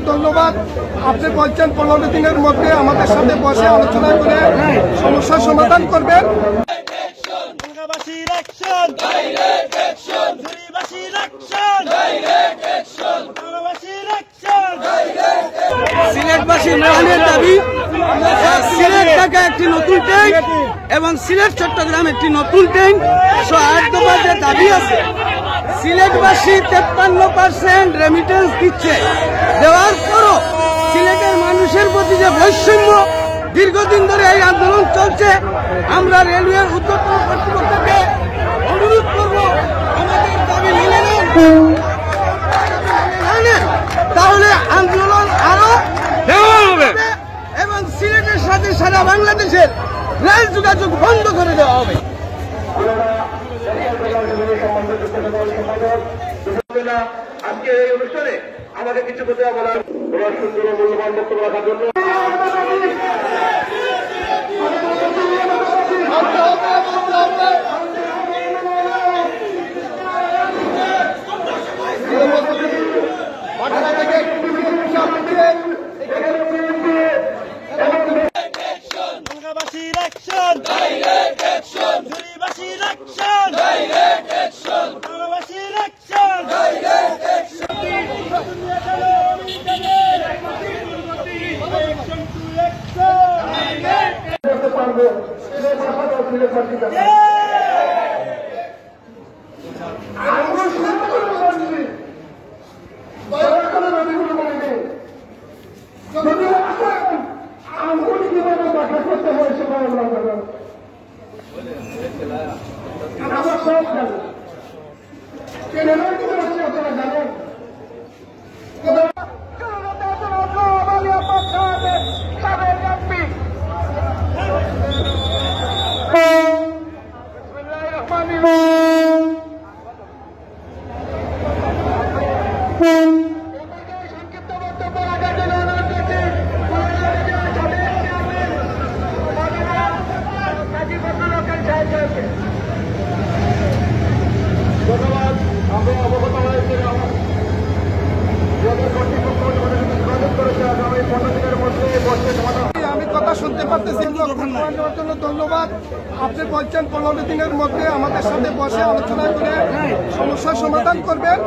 ধন্যবাদ। আপনি বলছেন 15 দিনের মধ্যে আমাদের সাথে বসে আলোচনা করে সমস্যার সমাধান করবেন। সিলেটবাসীর মহানের দাবি সিলেট ঢাকা একটি নতুন ট্যাঙ্ক এবং সিলেট চট্টগ্রাম একটি নতুন ট্যাঙ্ক 108 দফার যে দাবি আছে। সিলেটবাসী 53% রেমিটেন্স দিচ্ছে, দেওয়ার পরও সিলেটের মানুষের প্রতি যে বৈষম্য, দীর্ঘদিন ধরে এই আন্দোলন চলছে। আমরা রেলওয়ের উদ্যোক্তা কর্তৃপক্ষকে অনুরোধ করব, আমাদের দাবি মেনে নেন, তাহলে আন্দোলন আরো হবে এবং সিলেটের সাথে সারা বাংলাদেশের রেল যোগাযোগ বন্ধ করে দেওয়া হবে। আজকে এই অনুষ্ঠানে আমাকে কিছু কথা বলার সুন্দর মূল্যবান বক্তব্য রাখার জন্য আমি কথা শুনতে পারতেছি। ধন্যবাদ। আপনি বলছেন 15 দিনের মধ্যে আমাদের সাথে বসে আলোচনা করে সমস্যার সমাধান করবেন।